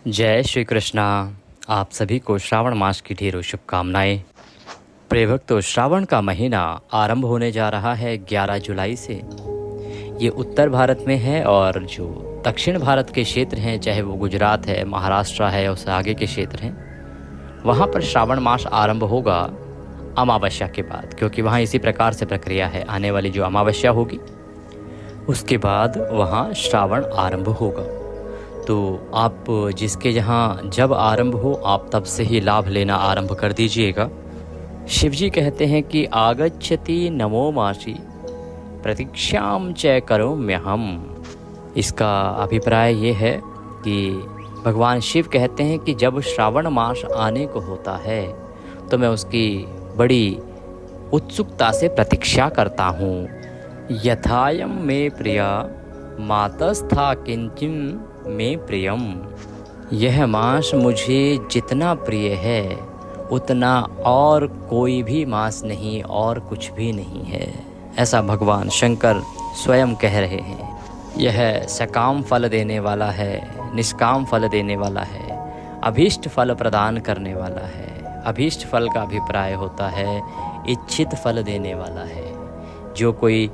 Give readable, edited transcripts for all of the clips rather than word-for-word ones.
जय श्री कृष्णा। आप सभी को श्रावण मास की ढेरों शुभकामनाएं। प्रिय भक्तों, श्रावण का महीना आरंभ होने जा रहा है 11 जुलाई से। ये उत्तर भारत में है और जो दक्षिण भारत के क्षेत्र हैं, चाहे वो गुजरात है, महाराष्ट्र है, उससे आगे के क्षेत्र हैं, वहाँ पर श्रावण मास आरंभ होगा अमावस्या के बाद, क्योंकि वहाँ इसी प्रकार से प्रक्रिया है। आने वाली जो अमावस्या होगी उसके बाद वहाँ श्रावण आरंभ होगा। तो आप जिसके यहाँ जब आरंभ हो, आप तब से ही लाभ लेना आरंभ कर दीजिएगा। शिव जी कहते हैं कि आगच्छति नमो मासी प्रतीक्षाम च करोम्यहम्। इसका अभिप्राय ये है कि भगवान शिव कहते हैं कि जब श्रावण मास आने को होता है तो मैं उसकी बड़ी उत्सुकता से प्रतीक्षा करता हूँ। यथायम मे प्रिया मातस्था किंचिन में प्रियम। यह मास मुझे जितना प्रिय है उतना और कोई भी मास नहीं और कुछ भी नहीं है, ऐसा भगवान शंकर स्वयं कह रहे हैं। यह सकाम फल देने वाला है, निष्काम फल देने वाला है, अभीष्ट फल प्रदान करने वाला है। अभीष्ट फल का अभिप्राय होता है इच्छित फल देने वाला है। जो कोई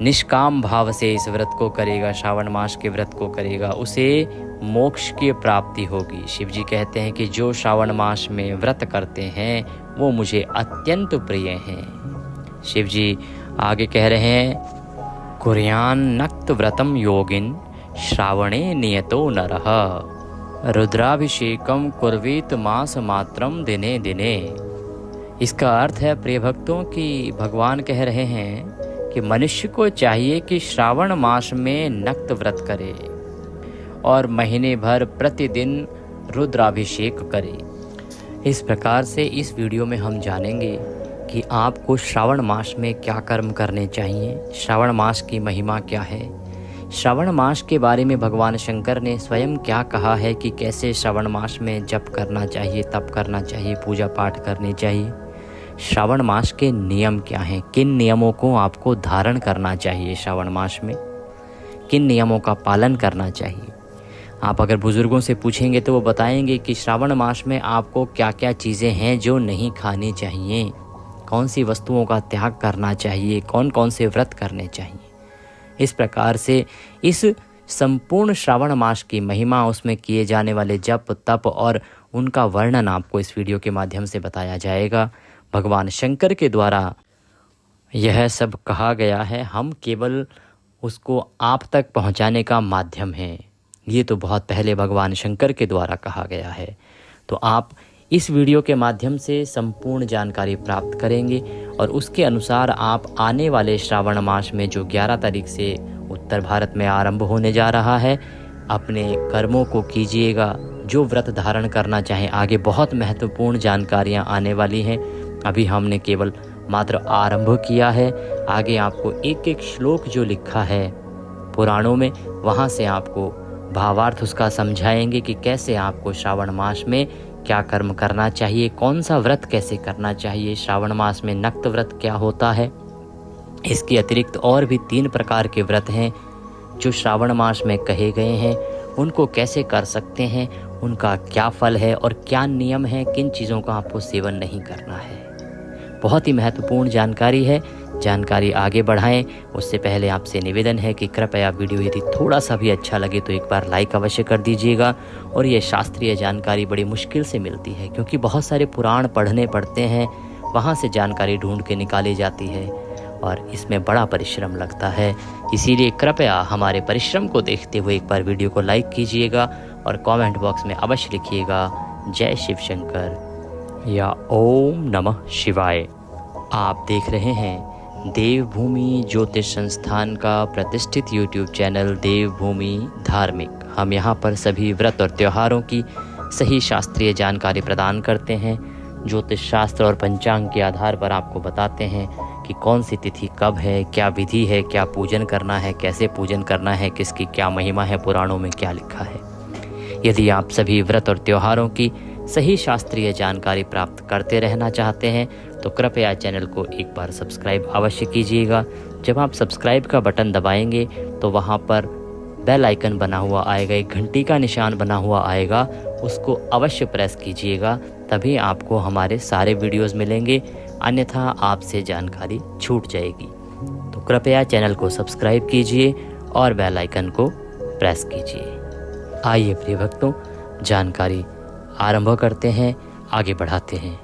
निष्काम भाव से इस व्रत को करेगा, श्रावण मास के व्रत को करेगा, उसे मोक्ष की प्राप्ति होगी। शिव जी कहते हैं कि जो श्रावण मास में व्रत करते हैं वो मुझे अत्यंत प्रिय हैं। शिव जी आगे कह रहे हैं, कुर्यान नक्त व्रतम योगिन श्रावणे नियतो नरः रुद्राभिषेकम कुर्वीत मास मात्रम दिने दिने। इसका अर्थ है प्रिय भक्तों कि भगवान कह रहे हैं कि मनुष्य को चाहिए कि श्रावण मास में नक्त व्रत करे और महीने भर प्रतिदिन रुद्राभिषेक करे। इस प्रकार से इस वीडियो में हम जानेंगे कि आपको श्रावण मास में क्या कर्म करने चाहिए, श्रावण मास की महिमा क्या है, श्रावण मास के बारे में भगवान शंकर ने स्वयं क्या कहा है कि कैसे श्रावण मास में जप करना चाहिए, तप करना चाहिए, पूजा पाठ करनी चाहिए। श्रावण मास के नियम क्या हैं, किन नियमों को आपको धारण करना चाहिए, श्रावण मास में किन नियमों का पालन करना चाहिए। आप अगर बुजुर्गों से पूछेंगे तो वो बताएंगे कि श्रावण मास में आपको क्या क्या चीज़ें हैं जो नहीं खानी चाहिए, कौन सी वस्तुओं का त्याग करना चाहिए, कौन कौन से व्रत करने चाहिए। इस प्रकार से इस संपूर्ण श्रावण मास की महिमा, उसमें किए जाने वाले जप तप और उनका वर्णन आपको इस वीडियो के माध्यम से बताया जाएगा। भगवान शंकर के द्वारा यह सब कहा गया है, हम केवल उसको आप तक पहुंचाने का माध्यम हैं। ये तो बहुत पहले भगवान शंकर के द्वारा कहा गया है। तो आप इस वीडियो के माध्यम से संपूर्ण जानकारी प्राप्त करेंगे और उसके अनुसार आप आने वाले श्रावण मास में जो 11 तारीख से उत्तर भारत में आरंभ होने जा रहा है, अपने कर्मों को कीजिएगा। जो व्रत धारण करना चाहें, आगे बहुत महत्वपूर्ण जानकारियाँ आने वाली हैं। अभी हमने केवल मात्र आरंभ किया है। आगे आपको एक एक श्लोक जो लिखा है पुराणों में, वहाँ से आपको भावार्थ उसका समझाएंगे कि कैसे आपको श्रावण मास में क्या कर्म करना चाहिए, कौन सा व्रत कैसे करना चाहिए, श्रावण मास में नक्त व्रत क्या होता है। इसके अतिरिक्त और भी 3 प्रकार के व्रत हैं जो श्रावण मास में कहे गए हैं, उनको कैसे कर सकते हैं, उनका क्या फल है और क्या नियम है, किन चीज़ों का आपको सेवन नहीं करना है। बहुत ही महत्वपूर्ण जानकारी है। जानकारी आगे बढ़ाएं उससे पहले आपसे निवेदन है कि कृपया वीडियो यदि थोड़ा सा भी अच्छा लगे तो एक बार लाइक अवश्य कर दीजिएगा। और ये शास्त्रीय जानकारी बड़ी मुश्किल से मिलती है, क्योंकि बहुत सारे पुराण पढ़ने पड़ते हैं, वहाँ से जानकारी ढूंढ के निकाली जाती है और इसमें बड़ा परिश्रम लगता है। इसीलिए कृपया हमारे परिश्रम को देखते हुए एक बार वीडियो को लाइक कीजिएगा और कमेंट बॉक्स में अवश्य लिखिएगा जय शिव शंकर या ओम नमः शिवाय। आप देख रहे हैं देवभूमि ज्योतिष संस्थान का प्रतिष्ठित यूट्यूब चैनल देवभूमि धार्मिक। हम यहाँ पर सभी व्रत और त्योहारों की सही शास्त्रीय जानकारी प्रदान करते हैं। ज्योतिष शास्त्र और पंचांग के आधार पर आपको बताते हैं कि कौन सी तिथि कब है, क्या विधि है, क्या पूजन करना है, कैसे पूजन करना है, किसकी क्या महिमा है, पुराणों में क्या लिखा है। यदि आप सभी व्रत और त्योहारों की सही शास्त्रीय जानकारी प्राप्त करते रहना चाहते हैं तो कृपया चैनल को एक बार सब्सक्राइब अवश्य कीजिएगा। जब आप सब्सक्राइब का बटन दबाएंगे तो वहां पर बेल आइकन बना हुआ आएगा, एक घंटी का निशान बना हुआ आएगा, उसको अवश्य प्रेस कीजिएगा, तभी आपको हमारे सारे वीडियोस मिलेंगे, अन्यथा आपसे जानकारी छूट जाएगी। तो कृपया चैनल को सब्सक्राइब कीजिए और बेल आइकन को प्रेस कीजिए। आइए प्रिय भक्तों, जानकारी आरंभ करते हैं, आगे बढ़ाते हैं।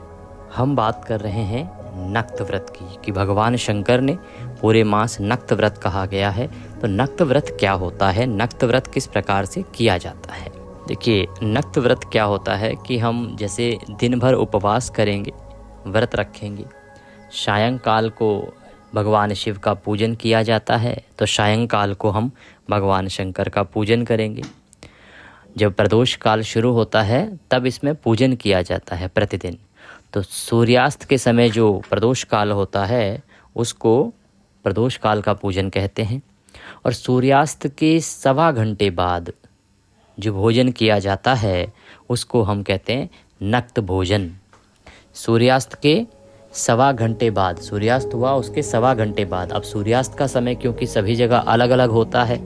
हम बात कर रहे हैं नक्त व्रत की, कि भगवान शंकर ने पूरे मास नक्त व्रत कहा गया है। तो नक्त व्रत क्या होता है, नक्त व्रत किस प्रकार से किया जाता है? देखिए, नक्त व्रत क्या होता है कि हम जैसे दिन भर उपवास करेंगे, व्रत रखेंगे, सायंकाल को भगवान शिव का पूजन किया जाता है, तो सायंकाल को हम भगवान शंकर का पूजन करेंगे। जब प्रदोष काल शुरू होता है तब इसमें पूजन किया जाता है प्रतिदिन। तो सूर्यास्त के समय जो प्रदोष काल होता है उसको प्रदोष काल का पूजन कहते हैं, और सूर्यास्त के 1.25 घंटे बाद जो भोजन किया जाता है उसको हम कहते हैं नक्त भोजन। सूर्यास्त के 1.25 घंटे बाद, सूर्यास्त हुआ उसके 1.25 घंटे बाद। अब सूर्यास्त का समय क्योंकि सभी जगह अलग अलग होता है,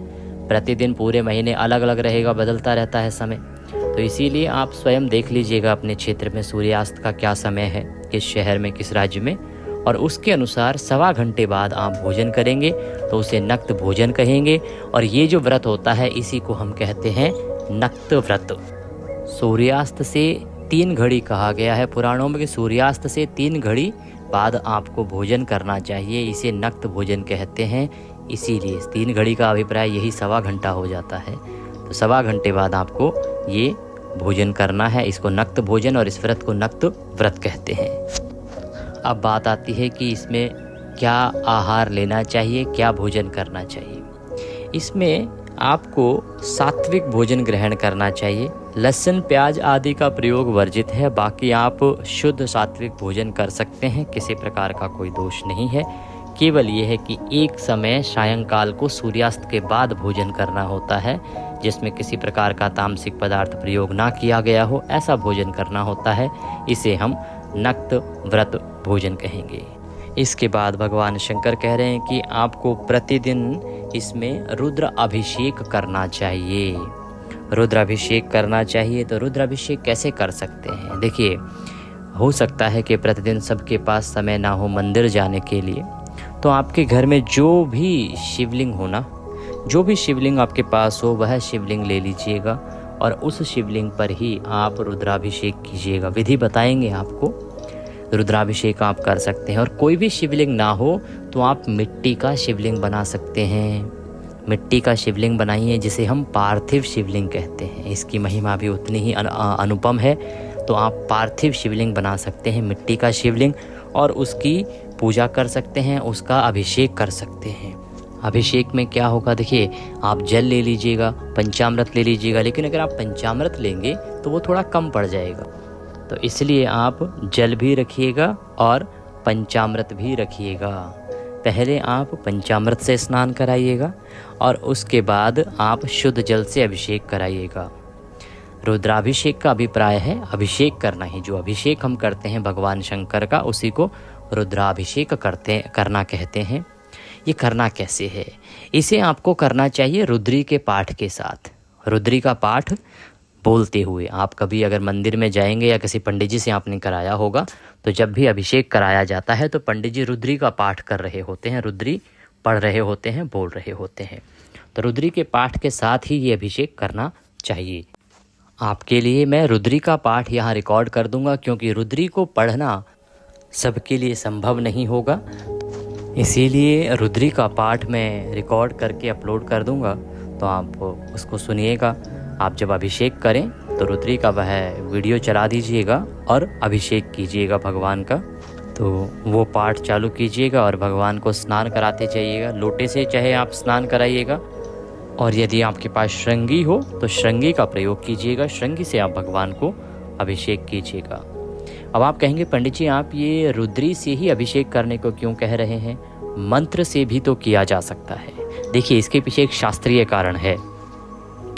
प्रतिदिन पूरे महीने अलग अलग रहेगा, बदलता रहता है समय, तो इसीलिए आप स्वयं देख लीजिएगा अपने क्षेत्र में सूर्यास्त का क्या समय है, किस शहर में, किस राज्य में, और उसके अनुसार 1.25 घंटे बाद आप भोजन करेंगे तो उसे नक्त भोजन कहेंगे। और ये जो व्रत होता है इसी को हम कहते हैं नक्त व्रत। सूर्यास्त से 3 घड़ी कहा गया है पुराणों में कि सूर्यास्त से 3 घड़ी बाद आपको भोजन करना चाहिए, इसे नक्त भोजन कहते हैं। इसीलिए 3 घड़ी का अभिप्राय यही 1.25 घंटा हो जाता है। तो 1.25 घंटे बाद आपको ये भोजन करना है, इसको नक्त भोजन, और इस व्रत को नक्त व्रत कहते हैं। अब बात आती है कि इसमें क्या आहार लेना चाहिए, क्या भोजन करना चाहिए। इसमें आपको सात्विक भोजन ग्रहण करना चाहिए। लहसुन प्याज आदि का प्रयोग वर्जित है, बाकी आप शुद्ध सात्विक भोजन कर सकते हैं, किसी प्रकार का कोई दोष नहीं है। केवल ये है कि एक समय सायंकाल को सूर्यास्त के बाद भोजन करना होता है, जिसमें किसी प्रकार का तामसिक पदार्थ प्रयोग ना किया गया हो, ऐसा भोजन करना होता है। इसे हम नक्त व्रत भोजन कहेंगे। इसके बाद भगवान शंकर कह रहे हैं कि आपको प्रतिदिन इसमें रुद्र अभिषेक करना चाहिए। रुद्र अभिषेक करना चाहिए, तो रुद्र अभिषेक कैसे कर सकते हैं? देखिए, हो सकता है कि प्रतिदिन सबके पास समय ना हो मंदिर जाने के लिए, तो आपके घर में जो भी शिवलिंग हो ना, जो भी शिवलिंग आपके पास हो वह शिवलिंग ले लीजिएगा और उस शिवलिंग पर ही आप रुद्राभिषेक कीजिएगा। विधि बताएंगे आपको, रुद्राभिषेक आप कर सकते हैं। और कोई भी शिवलिंग ना हो तो आप मिट्टी का शिवलिंग बना सकते हैं। मिट्टी का शिवलिंग बनाइए, जिसे हम पार्थिव शिवलिंग कहते हैं। इसकी महिमा भी उतनी ही अनुपम है। तो आप पार्थिव शिवलिंग बना सकते हैं, मिट्टी का शिवलिंग, और उसकी पूजा कर सकते हैं, उसका अभिषेक कर सकते हैं। अभिषेक में क्या होगा, देखिए, आप जल ले लीजिएगा, पंचामृत ले लीजिएगा, लेकिन अगर आप पंचामृत लेंगे तो वो थोड़ा कम पड़ जाएगा, तो इसलिए आप जल भी रखिएगा और पंचामृत भी रखिएगा। पहले आप पंचामृत से स्नान कराइएगा और उसके बाद आप शुद्ध जल से अभिषेक कराइएगा। रुद्राभिषेक का अभिप्राय है अभिषेक करना ही। जो अभिषेक हम करते हैं भगवान शंकर का, उसी को रुद्राभिषेक करना कहते हैं। ये करना कैसे है? इसे आपको करना चाहिए रुद्री के पाठ के साथ। रुद्री का पाठ बोलते हुए आप कभी अगर मंदिर में जाएंगे या किसी पंडित जी से आपने कराया होगा, तो जब भी अभिषेक कराया जाता है तो पंडित जी रुद्री का पाठ कर रहे होते हैं, रुद्री पढ़ रहे होते हैं, बोल रहे होते हैं। तो रुद्री के पाठ के साथ ही ये अभिषेक करना चाहिए। आपके लिए मैं रुद्री का पाठ यहाँ रिकॉर्ड कर दूंगा, क्योंकि रुद्री को पढ़ना सबके लिए संभव नहीं होगा, इसीलिए रुद्री का पाठ मैं रिकॉर्ड करके अपलोड कर दूंगा, तो आप उसको सुनिएगा। आप जब अभिषेक करें तो रुद्री का वह वीडियो चला दीजिएगा और अभिषेक कीजिएगा भगवान का। तो वो पाठ चालू कीजिएगा और भगवान को स्नान कराते जाइएगा। लोटे से चाहे आप स्नान कराइएगा, और यदि आपके पास श्रृंगी हो तो श्रृंगी का प्रयोग कीजिएगा, श्रृंगी से आप भगवान को अभिषेक कीजिएगा। अब आप कहेंगे, पंडित जी आप ये रुद्री से ही अभिषेक करने को क्यों कह रहे हैं? मंत्र से भी तो किया जा सकता है। देखिए, इसके पीछे एक शास्त्रीय कारण है।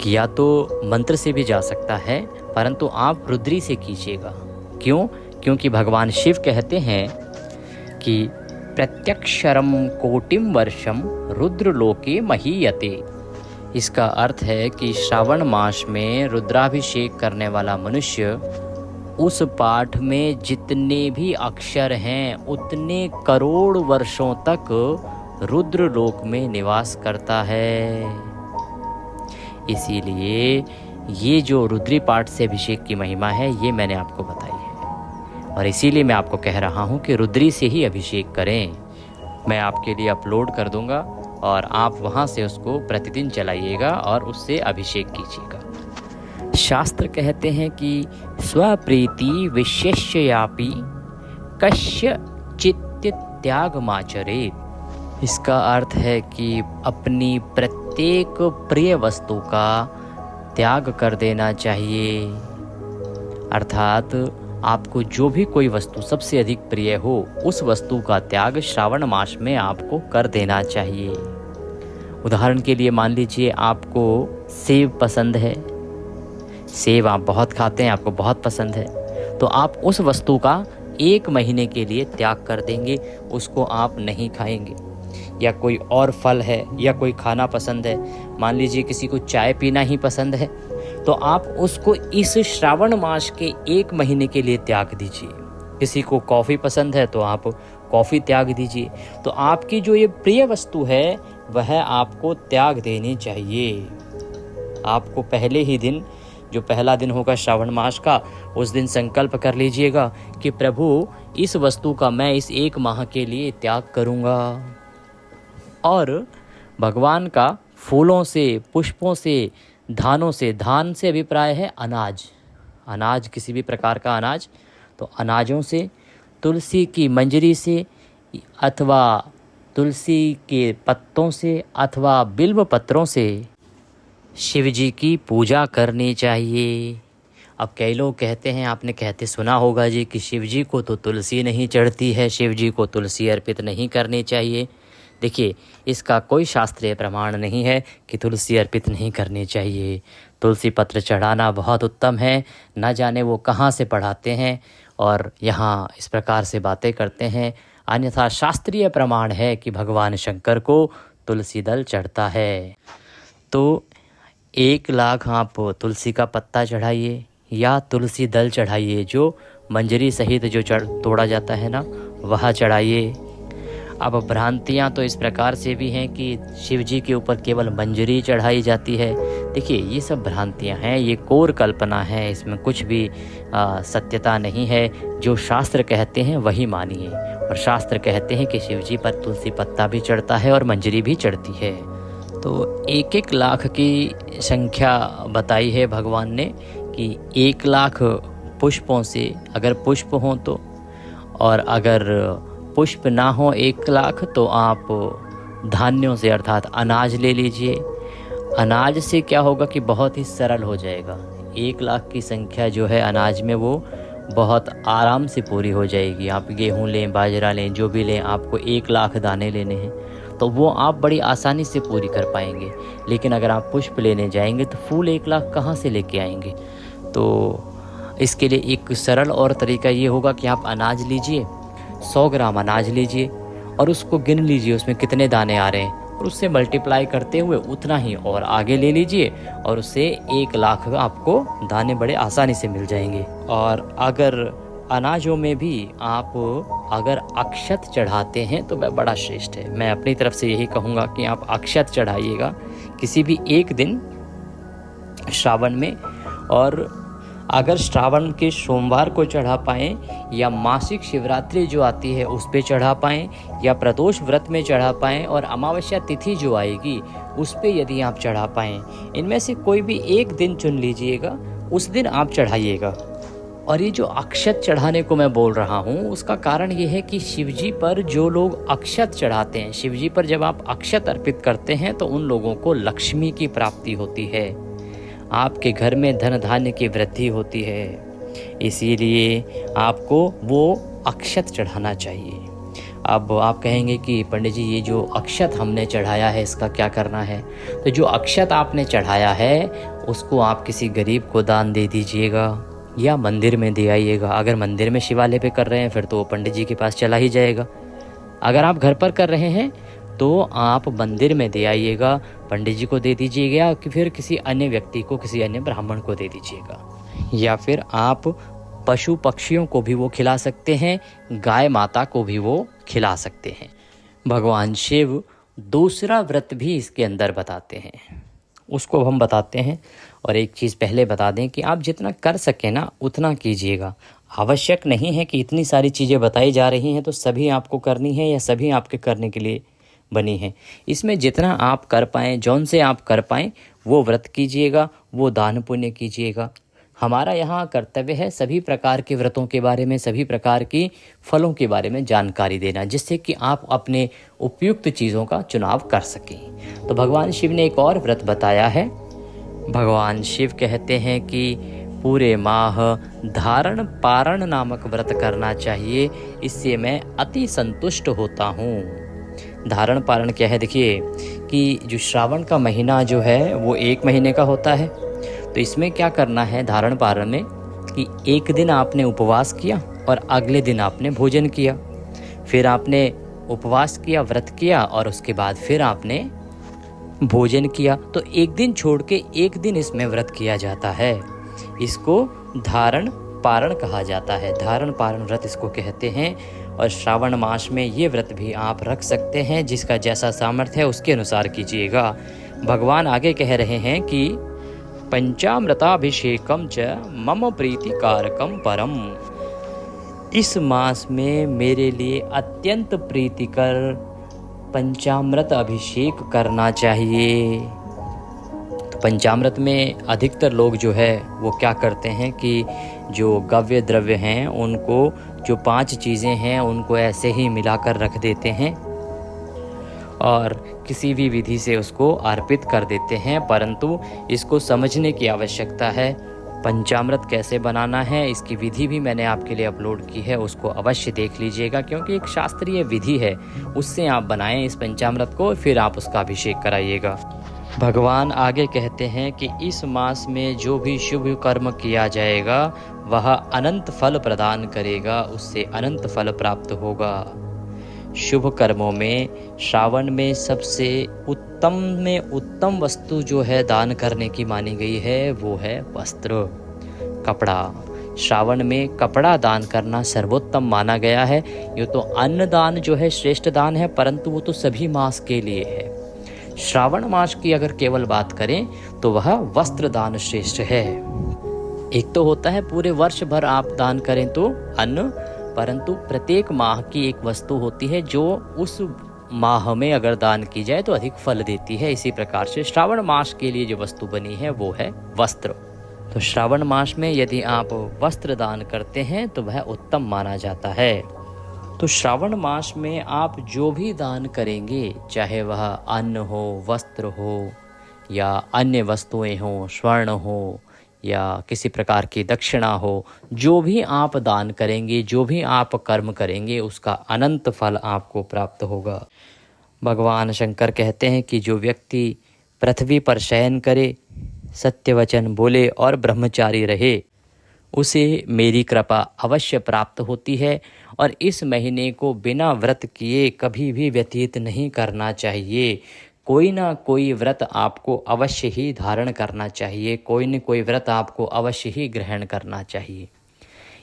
किया तो मंत्र से भी जा सकता है, परंतु आप रुद्री से कीजिएगा। क्यों? क्योंकि भगवान शिव कहते हैं कि प्रत्यक्षरम कोटिम वर्षम रुद्रलोके महीयते। इसका अर्थ है कि श्रावण मास में रुद्राभिषेक करने वाला मनुष्य उस पाठ में जितने भी अक्षर हैं उतने करोड़ वर्षों तक रुद्र लोक में निवास करता है। इसीलिए ये जो रुद्री पाठ से अभिषेक की महिमा है ये मैंने आपको बताई है, और इसीलिए मैं आपको कह रहा हूँ कि रुद्री से ही अभिषेक करें। मैं आपके लिए अपलोड कर दूंगा और आप वहाँ से उसको प्रतिदिन चलाइएगा और उससे अभिषेक कीजिएगा। शास्त्र कहते हैं कि स्वप्रीति विशेष्यापि कस्य चित्त त्यागमाचरेत्। इसका अर्थ है कि अपनी प्रत्येक प्रिय वस्तु का त्याग कर देना चाहिए, अर्थात आपको जो भी कोई वस्तु सबसे अधिक प्रिय हो उस वस्तु का त्याग श्रावण मास में आपको कर देना चाहिए। उदाहरण के लिए मान लीजिए आपको सेब पसंद है, सेब आप बहुत खाते हैं, आपको बहुत पसंद है, तो आप उस वस्तु का 1 महीने के लिए त्याग कर देंगे, उसको आप नहीं खाएंगे। या कोई और फल है या कोई खाना पसंद है, मान लीजिए किसी को चाय पीना ही पसंद है, तो आप उसको इस श्रावण मास के 1 महीने के लिए त्याग दीजिए। किसी को कॉफ़ी पसंद है तो आप कॉफ़ी त्याग दीजिए। तो आपकी जो ये प्रिय वस्तु है वह आपको त्याग देनी चाहिए। आपको पहले ही दिन, जो पहला दिन होगा श्रावण मास का, उस दिन संकल्प कर लीजिएगा कि प्रभु इस वस्तु का मैं इस 1 माह के लिए त्याग करूँगा। और भगवान का फूलों से, पुष्पों से, धानों से, धान से अभिप्राय है अनाज, अनाज किसी भी प्रकार का अनाज, तो अनाजों से, तुलसी की मंजरी से अथवा तुलसी के पत्तों से अथवा बिल्व पत्रों से शिव जी की पूजा करनी चाहिए। अब कई लोग कहते हैं, आपने कहते सुना होगा जी कि शिव जी को तो तुलसी नहीं चढ़ती है, शिव जी को तुलसी अर्पित नहीं करनी चाहिए। देखिए, इसका कोई शास्त्रीय प्रमाण नहीं है कि तुलसी अर्पित नहीं करनी चाहिए। तुलसी पत्र चढ़ाना बहुत उत्तम है। न जाने वो कहाँ से पढ़ाते हैं और यहाँ इस प्रकार से बातें करते हैं, अन्यथा शास्त्रीय प्रमाण है कि भगवान शंकर को तुलसी दल चढ़ता है। तो 1 लाख आप तुलसी का पत्ता चढ़ाइए या तुलसी दल चढ़ाइए, जो मंजरी सहित जो तोड़ा जाता है ना, वह चढ़ाइए। अब भ्रांतियाँ तो इस प्रकार से भी हैं कि शिव जी के ऊपर केवल मंजरी चढ़ाई जाती है। देखिए, ये सब भ्रांतियाँ हैं, ये कोर कल्पना है, इसमें कुछ भी सत्यता नहीं है। जो शास्त्र कहते हैं वही मानिए, और शास्त्र कहते हैं कि शिव जी पर तुलसी पत्ता भी चढ़ता है और मंजरी भी चढ़ती है। तो 1-1 लाख की संख्या बताई है भगवान ने कि 1 लाख पुष्पों से, अगर पुष्प हों तो, और अगर पुष्प ना हो 1 लाख तो आप धान्यों से अर्थात अनाज ले लीजिए। अनाज से क्या होगा कि बहुत ही सरल हो जाएगा। 1 लाख की संख्या जो है अनाज में वो बहुत आराम से पूरी हो जाएगी। आप गेहूँ लें, बाजरा लें, जो भी लें, आपको 1 लाख दाने लेने हैं तो वो आप बड़ी आसानी से पूरी कर पाएंगे। लेकिन अगर आप पुष्प लेने जाएंगे तो फूल 1 लाख कहाँ से लेके आएंगे। तो इसके लिए एक सरल और तरीका ये होगा कि आप अनाज लीजिए, 100 ग्राम अनाज लीजिए और उसको गिन लीजिए उसमें कितने दाने आ रहे हैं, और उससे मल्टीप्लाई करते हुए उतना ही और आगे ले लीजिए, और उससे 1 लाख आपको दाने बड़े आसानी से मिल जाएंगे। और अगर अनाजों में भी आप अगर अक्षत चढ़ाते हैं तो वह बड़ा श्रेष्ठ है। मैं अपनी तरफ से यही कहूँगा कि आप अक्षत चढ़ाइएगा किसी भी एक दिन श्रावण में, और अगर श्रावण के सोमवार को चढ़ा पाएँ या मासिक शिवरात्रि जो आती है उस पे चढ़ा पाएँ या प्रदोष व्रत में चढ़ा पाएँ और अमावस्या तिथि जो आएगी उस पे यदि आप चढ़ा पाएँ, इनमें से कोई भी एक दिन चुन लीजिएगा, उस दिन आप चढ़ाइएगा। और ये जो अक्षत चढ़ाने को मैं बोल रहा हूँ उसका कारण ये है कि शिवजी पर जो लोग अक्षत चढ़ाते हैं, शिवजी पर जब आप अक्षत अर्पित करते हैं तो उन लोगों को लक्ष्मी की प्राप्ति होती है, आपके घर में धन धान्य की वृद्धि होती है। इसीलिए आपको वो अक्षत चढ़ाना चाहिए। अब आप कहेंगे कि पंडित जी ये जो अक्षत हमने चढ़ाया है इसका क्या करना है। तो जो अक्षत आपने चढ़ाया है उसको आप किसी गरीब को दान दे दीजिएगा या मंदिर में दे आइएगा। अगर मंदिर में शिवालय पे कर रहे हैं फिर तो वो पंडित जी के पास चला ही जाएगा। अगर आप घर पर कर रहे हैं तो आप मंदिर में दे आइएगा, पंडित जी को दे दीजिएगा या कि फिर किसी अन्य व्यक्ति को, किसी अन्य ब्राह्मण को दे दीजिएगा। या फिर आप पशु पक्षियों को भी वो खिला सकते हैं, गाय माता को भी वो खिला सकते हैं। भगवान शिव दूसरा व्रत भी इसके अंदर बताते हैं, उसको हम बताते हैं। और एक चीज़ पहले बता दें कि आप जितना कर सकें ना उतना कीजिएगा। आवश्यक नहीं है कि इतनी सारी चीज़ें बताई जा रही हैं तो सभी आपको करनी है या सभी आपके करने के लिए बनी हैं। इसमें जितना आप कर पाएँ, जौन से आप कर पाएँ वो व्रत कीजिएगा, वो दान पुण्य कीजिएगा। हमारा यहाँ कर्तव्य है सभी प्रकार के व्रतों के बारे में, सभी प्रकार की फलों के बारे में जानकारी देना, जिससे कि आप अपने उपयुक्त चीज़ों का चुनाव कर सकें। तो भगवान शिव ने एक और व्रत बताया है। भगवान शिव कहते हैं कि पूरे माह धारण पारण नामक व्रत करना चाहिए, इससे मैं अति संतुष्ट होता हूँ। धारण पारण क्या है? देखिए कि जो श्रावण का महीना जो है वो 1 महीने का होता है। तो इसमें क्या करना है धारण पारण में कि एक दिन आपने उपवास किया और अगले दिन आपने भोजन किया, फिर आपने उपवास किया, व्रत किया और उसके बाद फिर आपने भोजन किया। तो एक दिन छोड़ के एक दिन इसमें व्रत किया जाता है। इसको धारण पारण कहा जाता है। धारण पारण व्रत इसको कहते हैं। और श्रावण मास में ये व्रत भी आप रख सकते हैं, जिसका जैसा सामर्थ्य है उसके अनुसार कीजिएगा। भगवान आगे कह रहे हैं कि पंचामृताभिषेकम च मम प्रीतिकारकम परम। इस मास में मेरे लिए अत्यंत प्रीतिकर पंचामृत अभिषेक करना चाहिए। तो पंचामृत में अधिकतर लोग जो है वो क्या करते हैं कि जो गव्य द्रव्य हैं उनको, जो 5 चीज़ें हैं उनको ऐसे ही मिलाकर रख देते हैं और किसी भी विधि से उसको अर्पित कर देते हैं। परंतु इसको समझने की आवश्यकता है। पंचामृत कैसे बनाना है इसकी विधि भी मैंने आपके लिए अपलोड की है, उसको अवश्य देख लीजिएगा, क्योंकि एक शास्त्रीय विधि है। उससे आप बनाएं इस पंचामृत को, फिर आप उसका अभिषेक कराइएगा। भगवान आगे कहते हैं कि इस मास में जो भी शुभ कर्म किया जाएगा वह अनंत फल प्रदान करेगा, उससे अनंत फल प्राप्त होगा। शुभ कर्मों में श्रावण में सबसे उत्तम में उत्तम वस्तु जो है दान करने की मानी गई है वो है वस्त्र, कपड़ा। श्रावण में कपड़ा दान करना सर्वोत्तम माना गया है। ये तो अन्न दान जो है श्रेष्ठ दान है, परंतु वो तो सभी मास के लिए है। श्रावण मास की अगर केवल बात करें तो वह वस्त्र दान श्रेष्ठ है। एक तो होता है पूरे वर्ष भर आप दान करें तो अन्न, परंतु प्रत्येक माह की एक वस्तु होती है जो उस माह में अगर दान की जाए तो अधिक फल देती है। इसी प्रकार से श्रावण मास के लिए जो वस्तु बनी है वो है वस्त्र। तो श्रावण मास में यदि आप वस्त्र दान करते हैं तो वह उत्तम माना जाता है। तो श्रावण मास में आप जो भी दान करेंगे, चाहे वह अन्न हो, वस्त्र हो या अन्य वस्तुएं हो, स्वर्ण हो या किसी प्रकार की दक्षिणा हो, जो भी आप दान करेंगे, जो भी आप कर्म करेंगे, उसका अनंत फल आपको प्राप्त होगा। भगवान शंकर कहते हैं कि जो व्यक्ति पृथ्वी पर शयन करे, सत्य वचन बोले और ब्रह्मचारी रहे, उसे मेरी कृपा अवश्य प्राप्त होती है। और इस महीने को बिना व्रत किए कभी भी व्यतीत नहीं करना चाहिए। कोई ना कोई व्रत आपको अवश्य ही धारण करना चाहिए, कोई न कोई व्रत आपको अवश्य ही ग्रहण करना चाहिए।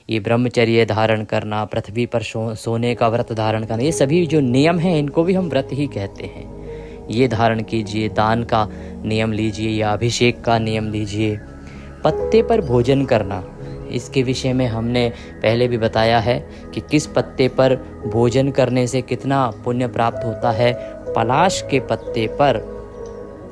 ये ब्रह्मचर्य धारण करना, पृथ्वी पर सोने का व्रत धारण करना, ये सभी जो नियम हैं इनको भी हम व्रत ही कहते हैं। ये धारण कीजिए, दान का नियम लीजिए या अभिषेक का नियम लीजिए। पत्ते पर भोजन करना, इसके विषय में हमने पहले भी बताया है कि किस पत्ते पर भोजन करने से कितना पुण्य प्राप्त होता है। पलाश के पत्ते पर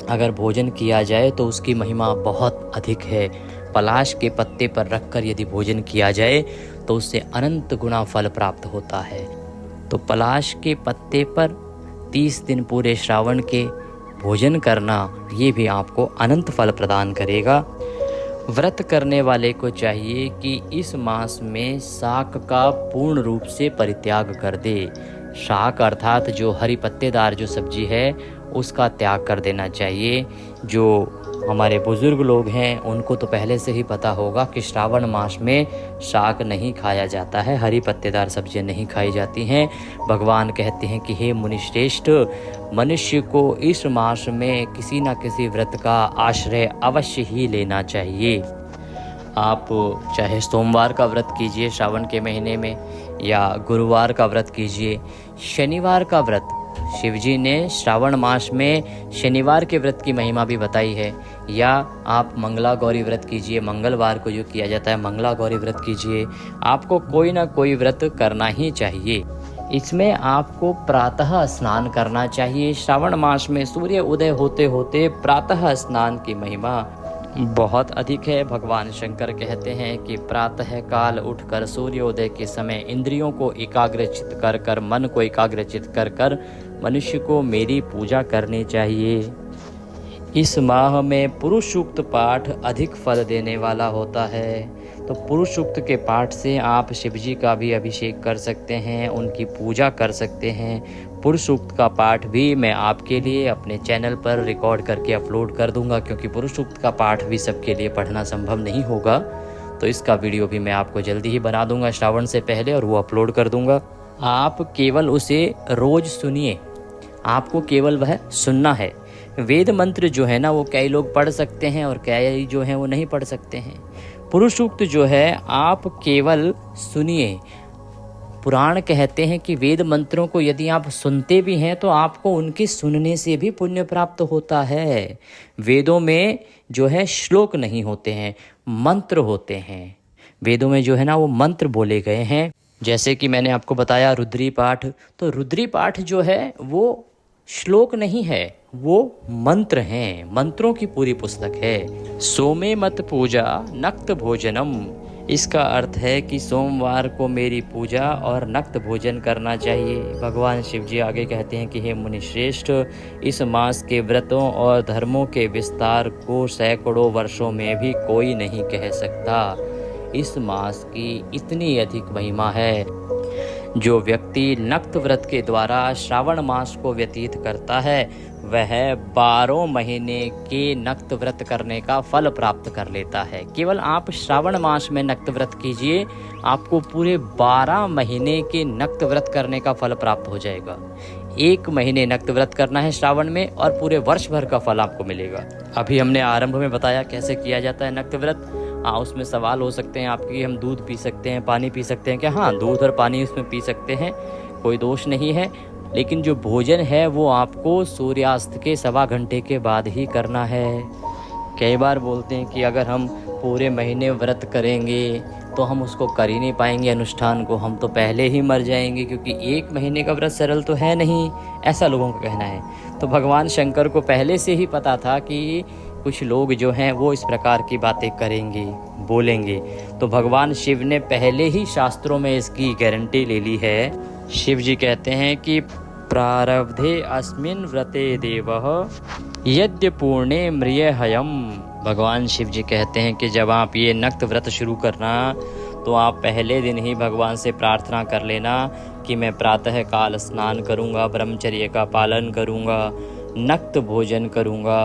अगर भोजन किया जाए तो उसकी महिमा बहुत अधिक है। पलाश के पत्ते पर रखकर यदि भोजन किया जाए तो उससे अनंत गुना फल प्राप्त होता है। तो पलाश के पत्ते पर 30 दिन पूरे श्रावण के भोजन करना, ये भी आपको अनंत फल प्रदान करेगा। व्रत करने वाले को चाहिए कि इस मास में शाक का पूर्ण रूप से परित्याग कर दे। शाक अर्थात जो हरी पत्तेदार जो सब्जी है उसका त्याग कर देना चाहिए। जो हमारे बुज़ुर्ग लोग हैं उनको तो पहले से ही पता होगा कि श्रावण मास में शाक नहीं खाया जाता है, हरी पत्तेदार सब्जियां नहीं खाई जाती हैं। भगवान कहते हैं कि हे मुनिश्रेष्ठ, मनुष्य को इस मास में किसी न किसी व्रत का आश्रय अवश्य ही लेना चाहिए। आप चाहे सोमवार का व्रत कीजिए श्रावण के महीने में, या गुरुवार का व्रत कीजिए, शनिवार का व्रत। शिवजी ने श्रावण मास में शनिवार के व्रत की महिमा भी बताई है। या आप मंगला गौरी व्रत कीजिए, मंगलवार को जो किया जाता है मंगला गौरी व्रत कीजिए। आपको कोई ना कोई व्रत करना ही चाहिए। इसमें आपको प्रातः स्नान करना चाहिए। श्रावण मास में सूर्य उदय होते होते प्रातः स्नान की महिमा बहुत अधिक है। भगवान शंकर कहते हैं कि प्रातः काल उठकर सूर्योदय के समय इंद्रियों को एकाग्रचित कर कर, मन को एकाग्रचित कर कर मनुष्य को मेरी पूजा करनी चाहिए। इस माह में पुरुष सूक्त पाठ अधिक फल देने वाला होता है, तो पुरुष सूक्त के पाठ से आप शिवजी का भी अभिषेक कर सकते हैं, उनकी पूजा कर सकते हैं। पुरुष सूक्त का पाठ भी मैं आपके लिए अपने चैनल पर रिकॉर्ड करके अपलोड कर दूंगा, क्योंकि पुरुष सूक्त का पाठ भी सबके लिए पढ़ना संभव नहीं होगा। तो इसका वीडियो भी मैं आपको जल्दी ही बना दूंगा श्रावण से पहले, और वो अपलोड कर दूंगा। आप केवल उसे रोज सुनिए, आपको केवल वह सुनना है। वेद मंत्र जो है ना वो कई लोग पढ़ सकते हैं और कई जो हैं वो नहीं पढ़ सकते हैं। पुरुष सूक्त जो है आप केवल सुनिए। पुराण कहते हैं कि वेद मंत्रों को यदि आप सुनते भी हैं तो आपको उनके सुनने से भी पुण्य प्राप्त होता है। वेदों में जो है श्लोक नहीं होते हैं, मंत्र होते हैं। वेदों में जो है ना वो मंत्र बोले गए हैं। जैसे कि मैंने आपको बताया रुद्री पाठ, तो रुद्री पाठ जो है वो श्लोक नहीं है, वो मंत्र हैं, मंत्रों की पूरी पुस्तक है। सोमे मत पूजा नक्त भोजनम, इसका अर्थ है कि सोमवार को मेरी पूजा और नक्त भोजन करना चाहिए। भगवान शिव जी आगे कहते हैं कि हे मुनिश्रेष्ठ, इस मास के व्रतों और धर्मों के विस्तार को सैकड़ों वर्षों में भी कोई नहीं कह सकता। इस मास की इतनी अधिक महिमा है। जो व्यक्ति नक्त व्रत के द्वारा श्रावण मास को व्यतीत करता है वह 12 महीने के नक्त व्रत करने का फल प्राप्त कर लेता है। केवल आप श्रावण मास में नक्त व्रत कीजिए, आपको पूरे 12 महीने के नक्त व्रत करने का फल प्राप्त हो जाएगा। 1 महीने नक्त व्रत करना है श्रावण में और पूरे वर्ष भर का फल आपको मिलेगा। अभी हमने आरंभ में बताया कैसे किया जाता है नक्त व्रत। उसमें सवाल हो सकते हैं आपके, हम दूध पी सकते हैं, पानी पी सकते हैं क्या? हाँ, दूध और पानी उसमें पी सकते हैं, कोई दोष नहीं है। लेकिन जो भोजन है वो आपको सूर्यास्त के 1.25 घंटे के बाद ही करना है। कई बार बोलते हैं कि अगर हम पूरे महीने व्रत करेंगे तो हम उसको कर ही नहीं पाएंगे अनुष्ठान को, हम तो पहले ही मर जाएंगे, क्योंकि 1 महीने का व्रत सरल तो है नहीं, ऐसा लोगों का कहना है। तो भगवान शंकर को पहले से ही पता था कि कुछ लोग जो हैं वो इस प्रकार की बातें करेंगे, बोलेंगे, तो भगवान शिव ने पहले ही शास्त्रों में इसकी गारंटी ले ली है। शिव जी कहते हैं कि प्रारब्धे अस्मिन् व्रते देवः यद्य पूर्णे म्रियहयम्। भगवान शिव जी कहते हैं कि जब आप ये नक्त व्रत शुरू करना तो आप पहले दिन ही भगवान से प्रार्थना कर लेना कि मैं प्रातः काल स्नान करूँगा, ब्रह्मचर्य का पालन करूँगा, नक्त भोजन करूँगा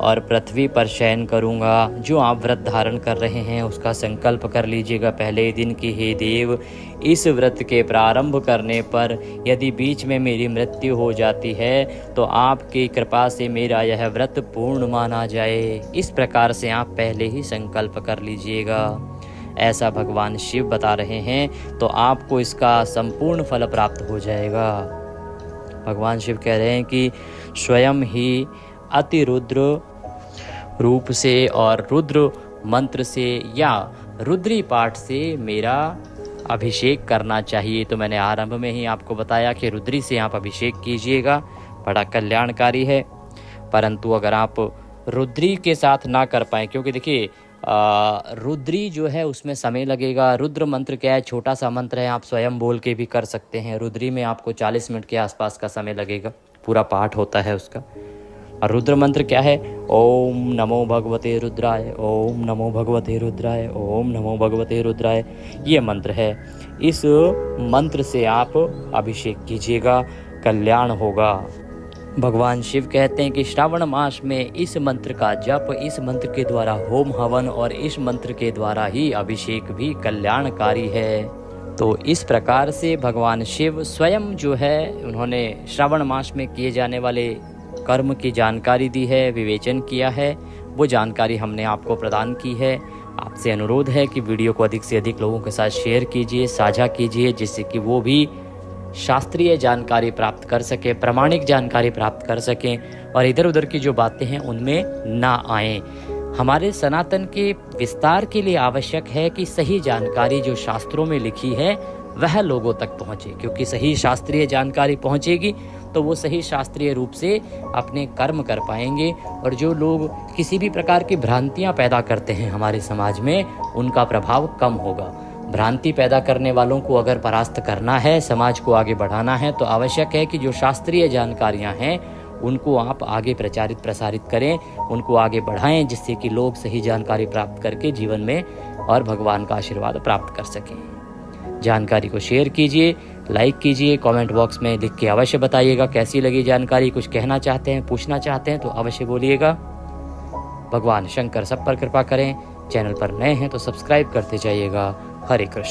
और पृथ्वी पर शयन करूँगा। जो आप व्रत धारण कर रहे हैं उसका संकल्प कर लीजिएगा पहले दिन की, हे देव, इस व्रत के प्रारंभ करने पर यदि बीच में मेरी मृत्यु हो जाती है तो आपकी कृपा से मेरा यह व्रत पूर्ण माना जाए। इस प्रकार से आप पहले ही संकल्प कर लीजिएगा। ऐसा भगवान शिव बता रहे हैं, तो आपको इसका संपूर्ण फल प्राप्त हो जाएगा। भगवान शिव कह रहे हैं कि स्वयं ही अतिरुद्र रूप से और रुद्र मंत्र से या रुद्री पाठ से मेरा अभिषेक करना चाहिए। तो मैंने आरंभ में ही आपको बताया कि रुद्री से आप अभिषेक कीजिएगा, बड़ा कल्याणकारी है। परंतु अगर आप रुद्री के साथ ना कर पाएँ, क्योंकि देखिए रुद्री जो है उसमें समय लगेगा। रुद्र मंत्र क्या है, छोटा सा मंत्र है, आप स्वयं बोल के भी कर सकते हैं। रुद्री में आपको 40 मिनट के आसपास का समय लगेगा, पूरा पाठ होता है उसका। और रुद्र मंत्र क्या है, ओम नमो भगवते रुद्राय, ओम नमो भगवते रुद्राय, ओम नमो भगवते रुद्राय, ये मंत्र है। इस मंत्र से आप अभिषेक कीजिएगा, कल्याण होगा। भगवान शिव कहते हैं कि श्रावण मास में इस मंत्र का जप, इस मंत्र के द्वारा होम हवन और इस मंत्र के द्वारा ही अभिषेक भी कल्याणकारी है। तो इस प्रकार से भगवान शिव स्वयं जो है उन्होंने श्रावण मास में किए जाने वाले कर्म की जानकारी दी है, विवेचन किया है, वो जानकारी हमने आपको प्रदान की है। आपसे अनुरोध है कि वीडियो को अधिक से अधिक लोगों के साथ शेयर कीजिए, साझा कीजिए, जिससे कि वो भी शास्त्रीय जानकारी प्राप्त कर सके, प्रामाणिक जानकारी प्राप्त कर सकें और इधर उधर की जो बातें हैं उनमें ना आएं। हमारे सनातन के विस्तार के लिए आवश्यक है कि सही जानकारी जो शास्त्रों में लिखी है वह लोगों तक पहुंचे, क्योंकि सही शास्त्रीय जानकारी पहुंचेगी तो वो सही शास्त्रीय रूप से अपने कर्म कर पाएंगे। और जो लोग किसी भी प्रकार की भ्रांतियां पैदा करते हैं हमारे समाज में, उनका प्रभाव कम होगा। भ्रांति पैदा करने वालों को अगर परास्त करना है, समाज को आगे बढ़ाना है, तो आवश्यक है कि जो शास्त्रीय जानकारियां हैं उनको आप आगे प्रचारित प्रसारित करें, उनको आगे बढ़ाएं, जिससे कि लोग सही जानकारी प्राप्त करके जीवन में और भगवान का आशीर्वाद प्राप्त कर सकें। जानकारी को शेयर कीजिए, लाइक कीजिए, कमेंट बॉक्स में लिख के अवश्य बताइएगा कैसी लगी जानकारी। कुछ कहना चाहते हैं, पूछना चाहते हैं तो अवश्य बोलिएगा। भगवान शंकर सब पर कृपा करें। चैनल पर नए हैं तो सब्सक्राइब करते जाइएगा। हरे कृष्ण।